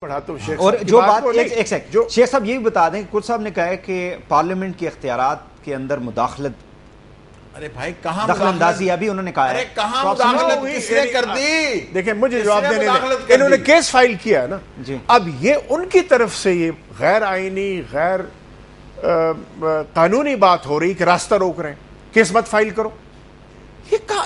پڑھاتا ہوں شیخ اور صاحب جو بات ایک سیکنڈ شیخ صاحب یہ بھی بتا دیں کہ کرد صاحب نے کہا ہے کہ پارلیمنٹ کے اختیارات کے اندر مداخلت ارے بھائی کہاں دخل اندازی ابھی انہوں نے کہا ہے. ارے کہاں مداخلت کس نے کر دی؟ دیکھیں مجھے جواب دینے دیں. انہوں نے کیس فائل کیا ہے نا جی. اب یہ ان کی طرف سے یہ غیر آئینی غیر قانونی بات ہو رہی کہ راستہ روک رہے ہیں, کیس مت فائل کرو.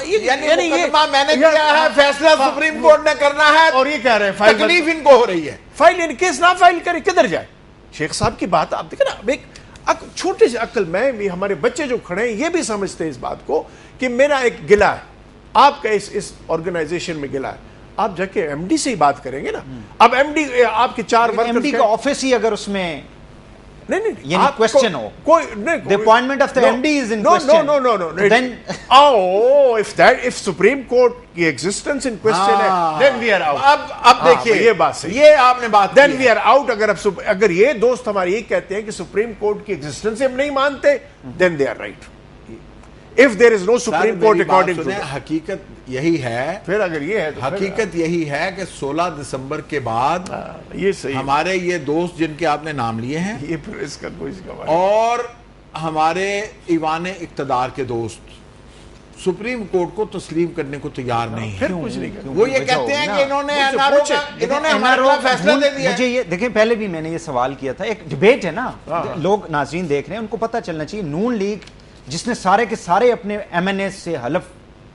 یعنی مقدمہ میں نے کیا ہے, فیصلہ سپریم کورٹ نے کرنا ہے اور یہ کہہ رہے ہیں فائل تکلیف ان کو ہو رہی ہے. فائل یعنی کیس نہ فائل کرے کدھر جائے. شیخ صاحب کی بات آپ دیکھیں نا, ایک چھوٹے سے عقل میں بھی ہمارے بچے جو کھڑے ہیں یہ بھی سمجھتے ہیں اس بات کو کہ میرا ایک گلہ ہے, آپ کا اس آرگنائزیشن میں گلہ ہے, آپ جا کے ایم ڈی سے ہی بات کریں گے نا. اب ایم ڈی آپ کے 4 ایم ڈی کا آفس ہی اگر اس میں نہیں یعنی question who, the appointment of the MD is in question. No. Then if Supreme Court کی existence in question ہے, then we are out. اب دیکھیے یہ بات صحیح, یہ آپ نے بات then we are out. اگر یہ دوست ہمارے یہ کہتے ہیں کہ سپریم کورٹ کی ایگزسٹنس ہم نہیں مانتے, then they are right. If there is no Supreme Court according to them. حقیقت یہی ہے, پھر اگر یہ ہے حقیقت یہی ہے کہ 16 دسمبر کے بعد یہ صحیح ہمارے یہ دوست جن کے آپ نے نام لیے ہیں, یہ پھر اس کا کوئی سوال اور ہمارے ایوان اقتدار کے دوست سپریم کورٹ کو تسلیم کرنے کو تیار نہیں ہیں. پھر کچھ نہیں. وہ یہ کہتے ہیں کہ انہوں نے ہمارے خلاف فیصلہ دے دیا. مجھے یہ دیکھیں, پہلے بھی میں نے یہ سوال کیا تھا, ایک ڈیبیٹ ہے نا, لوگ ناظرین دیکھ رہے ہیں, ان کو پتہ چلنا چاہیے نون لیگ جس نے سارے کے سارے اپنے ایم این اے سے حلف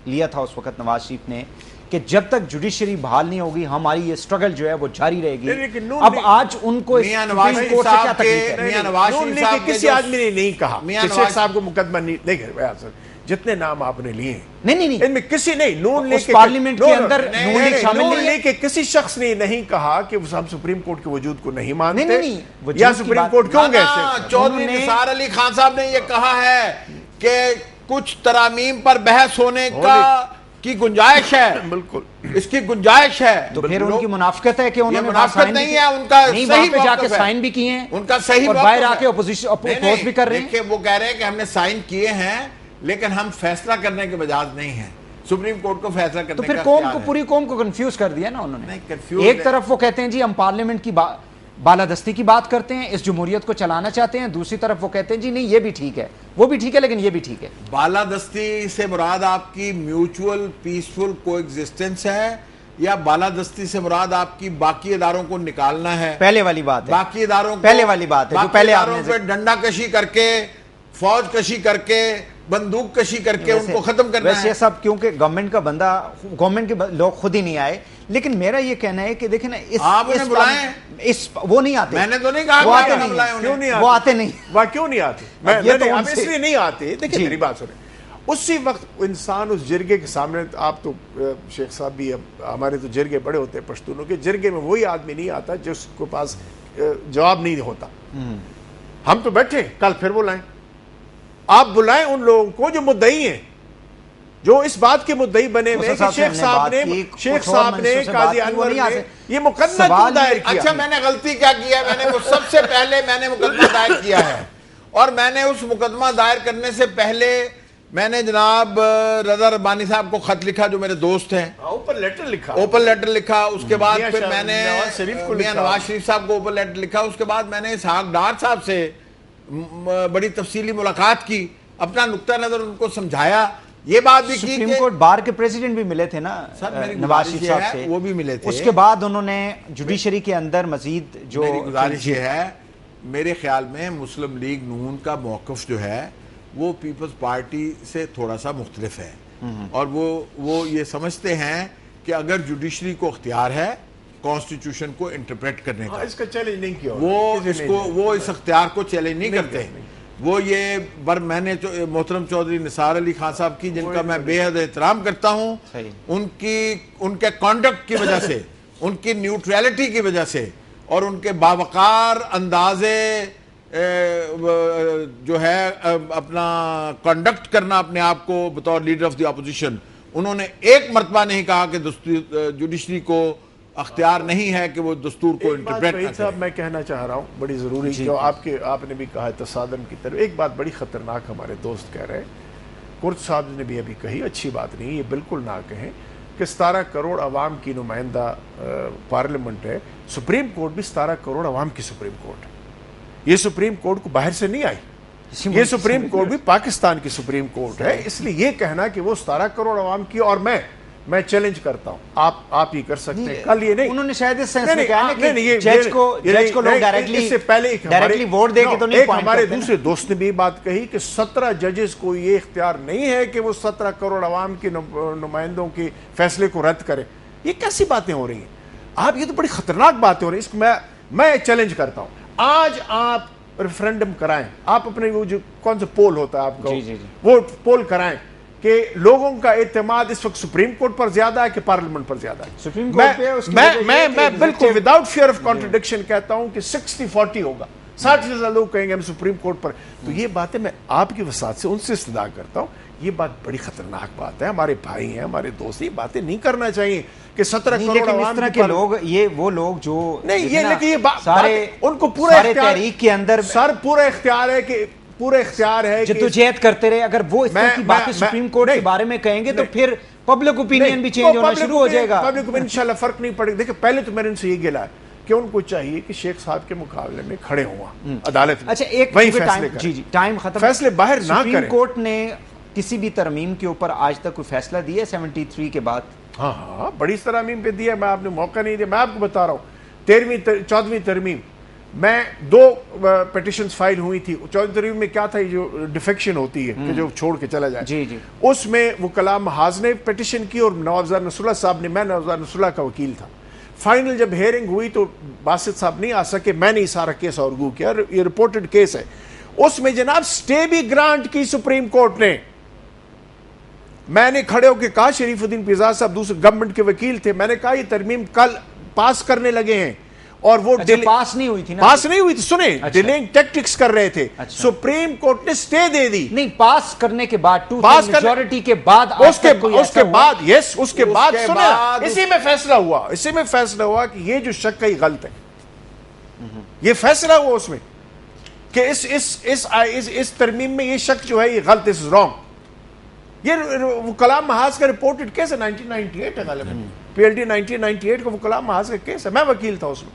لیا تھا اس وقت نواز شریف نے کہ جب تک جوڈیشری بحال نہیں ہوگی ہماری یہ سٹرگل جو ہے وہ جاری رہے گی. اب آج ان کو سپریم کورٹ سے کیا تکلیف ہے؟ نون لیگ کے کسی آدمی نے نہیں کہا کہ شیخ صاحب کو مقدمہ نہیں. دیکھیں جتنے نام آپ نے لیے نہیں ان میں کسی نہیں, نون لیگ پارلیمنٹ کے اندر نون لیگ شامل نون نہیں ہے. لیگ کے کسی شخص نے نہیں کہا کہ ہم سپریم کورٹ کے وجود کو نہیں مانتے نہیں یا سپریم کورٹ کیوں گئے. چودھری نثار علی خان صاحب نے یہ کہا ہے کہ کچھ ترامیم پر بحث ہونے کی گنجائش ہے, بالکل اس کی گنجائش ہے. تو پھر ان کی منافقت ہے کہ انہوں نے منافقت نہیں ہے, ان کا صحیح پہ جا کے سائن بھی کیے ہیں, ان کا صحیح اور باہر آ کے اپوزیشن اپوز بھی کر رہے ہیں. وہ کہہ رہے ہیں کہ ہم نے سائن کیے ہیں لیکن ہم فیصلہ کرنے کے مجاز نہیں ہیں, سپریم کورٹ کو فیصلہ کرنے کا. تو پھر قوم کو, پوری قوم کو کنفیوز کر دیا نا انہوں نے. ایک طرف وہ کہتے ہیں جی ہم پارلیمنٹ کی بالادستی کی بات کرتے ہیں, اس جمہوریت کو چلانا چاہتے ہیں, دوسری طرف وہ کہتے ہیں جی نہیں یہ بھی ٹھیک ہے, وہ بھی ٹھیک ہے, لیکن یہ بھی ٹھیک ہے. بالادستی سے مراد آپ کی میوچول پیسفل کو ایگزسٹنس ہے یا بالادستی سے مراد آپ کی باقی اداروں کو نکالنا ہے؟ پہلے والی بات ہے, باقی اداروں کو, پہلے والی بات ہے جو پہلے اداروں پہ ڈنڈا کشی کر کے, فوج کشی کر کے, بندوق کشی کر کے ان کو ختم کرنا ہے. ویسے یہ سب کیونکہ گورنمنٹ کا بندہ, گورنمنٹ کے لوگ خود ہی نہیں آئے, لیکن میرا یہ کہنا ہے کہ دیکھیں نا آپ انہیں بلائیں, وہ نہیں آتے. میں نے تو نہیں کہا وہ آتے نہیں, وہ آتے نہیں, وہ کیوں نہیں آتے, اب اس لیے نہیں آتے. دیکھیں میری بات سنیں, اسی وقت انسان اس جرگے کے سامنے, آپ تو شیخ صاحب بھی, ہمارے تو جرگے بڑے ہوتے ہیں پشتونوں کے, جرگے میں وہی آدمی نہیں آتا جس کے پاس جواب نہیں ہوتا. ہم تو بیٹھے, کل پھر بلائیں, آپ بلائیں ان لوگوں کو جو مدعی ہیں, جو اس بات کے مدعی بنے ہوئے کہ شیخ صاحب نے قاضی انور نے یہ مقدمہ کیوں دائر کیا. اچھا میں نے غلطی کیا ہے, میں نے وہ سب سے پہلے میں نے مقدمہ دائر کیا ہے, اور میں نے اس مقدمہ دائر کرنے سے پہلے میں نے جناب رضا ربانی صاحب کو خط لکھا جو میرے دوست ہیں, اوپن لیٹر لکھا, اس کے بعد پھر میں نے میاں نواز شریف صاحب کو اوپن لیٹر لکھا, اس کے بعد میں نے اسحاق ڈار صاحب سے بڑی تفصیلی ملاقات کی, اپنا نقطہ نظر ان کو سمجھایا, یہ بات بھی کی. سپریم کورٹ بار کے پریزیڈنٹ بھی ملے تھے نا نواز شریف صاحب سے, وہ بھی ملے تھے. اس کے بعد انہوں نے جوڈیشری کے اندر مزید جو گزارش یہ ہے, میرے خیال میں مسلم لیگ نون کا موقف جو ہے وہ پیپلز پارٹی سے تھوڑا سا مختلف ہے, اور وہ یہ سمجھتے ہیں کہ اگر جوڈیشری کو اختیار ہے کانسٹیٹیوشن کو انٹرپریٹ کرنے کا, اس کا چیلنج نہیں کیا, وہ اس اختیار کو چیلنج نہیں کرتے. وہ یہ میں نے محترم چودھری نثار علی خان صاحب کی, جن کا میں بے حد احترام کرتا ہوں, ان کے کانڈکٹ کی وجہ سے, ان کی نیوٹریلٹی کی وجہ سے, اور ان کے باوقار اندازے جو ہے اپنا کنڈکٹ کرنا اپنے آپ کو بطور لیڈر آف دی اپوزیشن, انہوں نے ایک مرتبہ نہیں کہا کہ جوڈیشری کو اختیار نہیں ہے کہ وہ دستور کو انٹرپریٹ کرے. صاحب میں کہنا چاہ رہا ہوں بڑی ضروری, جو آپ نے بھی کہا ہے تصادم کی طرف, ایک بات بڑی خطرناک ہمارے دوست کہہ رہے ہیں, کرد صاحب نے بھی ابھی کہی, اچھی بات نہیں, یہ بالکل نہ کہیں. کہ 17 کروڑ عوام کی نمائندہ پارلیمنٹ ہے. سپریم کورٹ بھی 17 کروڑ عوام کی سپریم کورٹ ہے. یہ سپریم کورٹ کو باہر سے نہیں آئی, یہ سپریم کورٹ بھی پاکستان کی سپریم کورٹ ہے. اس لیے یہ کہنا کہ وہ 17 کروڑ عوام کی, اور میں چیلنج کرتا ہوں, آپ ہی کر سکتے ہیں. کل یہ نہیں, انہوں نے شاید اس سینس میں کہا ہے کہ جج کو لوگ ڈائریکٹلی ووٹ دے کے تو نہیں پوائنٹ کرتے. ہمارے دوسرے دوست نے بھی بات کہی کہ 17 ججز کو یہ اختیار نہیں ہے کہ وہ 17 کروڑ عوام کے نمائندوں کے فیصلے کو رد کرے. یہ کیسی باتیں ہو رہی ہیں آپ؟ یہ تو بڑی خطرناک باتیں ہو رہی ہیں. اس کو میں چیلنج کرتا ہوں. آج آپ ریفرینڈم کرائیں, آپ اپنے وہ جو کون سا پول ہوتا ہے آپ کا, وہ پول کرائیں کہ لوگوں کا اعتماد اس وقت سپریم کورٹ پر زیادہ ہے کہ پارلیمنٹ پر زیادہ ہے. میں بالکل وداؤٹ فیئر آف کانٹرڈکشن کہتا ہوں کہ 60-40 ہوگا. 60 سے زیادہ لوگ کہیں گے ہم سپریم کورٹ پر. تو یہ باتیں میں آپ کی وسعت سے ان سے استدعا کرتا ہوں, یہ بات بڑی خطرناک بات ہے. ہمارے بھائی ہیں, ہمارے دوست, یہ باتیں نہیں کرنا چاہیے کہ 17 کروڑ عوام کے لوگ, یہ وہ لوگ جو نہیں, یہ لیکن یہ سارے ان کو پورا تحریک کے اندر پورا اختیار ہے کہ پورا اختیار ہے جدوجہد کرتے رہے. اگر وہ اس طرح کی باتیں سپریم کورٹ کے بارے میں کہیں گے تو پھر پبلک اوپینین بھی چینج ہونا شروع ہو جائے گا. پبلک اوپینین انشاءاللہ فرق نہیں پڑے گا. دیکھیں پہلے تو میں نے ان سے یہ گلا ہے کہ ان کو چاہیے کہ شیخ صاحب کے مقابلے میں کھڑے ہوا عدالت میں. اچھا ایک ٹائم ختم, فیصلے باہر نہ کریں. سپریم کورٹ نے کسی بھی ترمیم کے اوپر آج تک کوئی فیصلہ دیا ہے 73 کے بعد؟ ہاں بڑی ترمیم پہ دیا. میں آپ نے موقع نہیں دیا. میں آپ کو بتا رہا ہوں 14ویں ترمیم میں 2 پیٹیشنز فائل ہوئی تھی. 14ویں ترمیم میں کیا تھا, یہ جو ڈیفیکشن ہوتی ہے کہ جو چھوڑ کے چلا جائے, اس میں وہ کلام محاذ نے پیٹیشن کی اور نوافذار نصراللہ صاحب نے. میں نوافذار نصراللہ کا وکیل تھا. فائنل جب ہیئرنگ ہوئی تو باسط صاحب نہیں آ سکے, میں نے سارا کیس آرگو کیا. یہ رپورٹڈ کیس ہے. اس میں جناب سٹے بھی گرانٹ کی سپریم کورٹ نے. میں نے کھڑے ہو کے کہا, شریف الدین پیزا صاحب دوسرے گورنمنٹ کے وکیل تھے, میں نے کہا یہ ترمیم کل پاس کرنے لگے ہیں اور وہ پاس نہیں ہوئی تھی نا, پاس نہیں ہوئی تھی. سنیں, ڈیلنگ ٹیکٹکس کر رہے تھے. سپریم کورٹ نے سٹے دے دی. نہیں, پاس کرنے کے بعد, میجورٹی کے بعد, اس کے بعد, یس اس کے بعد سنیں, اسی میں فیصلہ ہوا کہ یہ جو شک ہے یہ غلط ہے. یہ فیصلہ ہوا اس میں کہ اس ترمیم میں یہ شک جو ہے یہ غلط, اس رانگ. یہ وہ کلام محاذ کا رپورٹڈ کیس ہے 1998 ہے غالباً, پی ایل ڈی 1998 کا وہ کلام محاذ کا کیس ہے. میں وکیل تھا اس میں.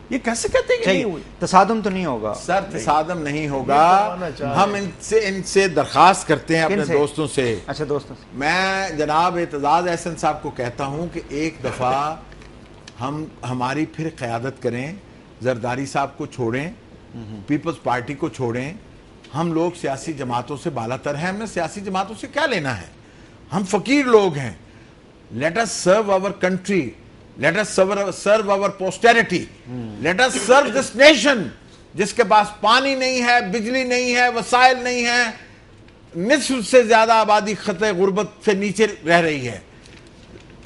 یہ کیسے کہتے ہیں کہ نہیں ہوئی؟ تصادم تو نہیں ہوگا سر, تصادم نہیں ہوگا. ہم ان سے درخواست کرتے ہیں اپنے دوستوں سے. اچھا دوستوں سے میں جناب اعتزاز احسن صاحب کو کہتا ہوں کہ ایک دفعہ ہماری پھر قیادت کریں. زرداری صاحب کو چھوڑیں, پیپلز پارٹی کو چھوڑیں. ہم لوگ سیاسی جماعتوں سے بالا تر ہیں. ہمیں سیاسی جماعتوں سے کیا لینا ہے؟ ہم فقیر لوگ ہیں. Let us serve our country. Let us serve our posterity. Let us serve this nation. جس کے پاس پانی نہیں ہے, بجلی نہیں ہے, وسائل نہیں ہے, نصف سے زیادہ آبادی خطے غربت سے نیچے رہ رہی ہے.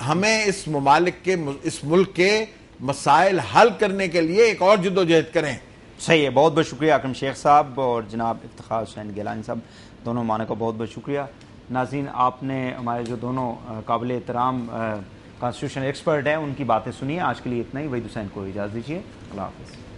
ہمیں اس ممالک کے, اس ملک کے مسائل حل کرنے کے لیے ایک اور جدوجہد کریں. صحیح ہے. بہت بہت شکریہ اکرم شیخ صاحب اور جناب افتخار حسین گیلانی صاحب, دونوں معنی کا بہت بہت شکریہ. ناظرین, آپ نے ہمارے جو دونوں قابل احترام کانسٹیٹیوشن ایکسپرٹ ہیں ان کی باتیں سنی. آج کے لیے اتنا ہی. وحید حسین کو اجازت دیجیے. اللہ حافظ.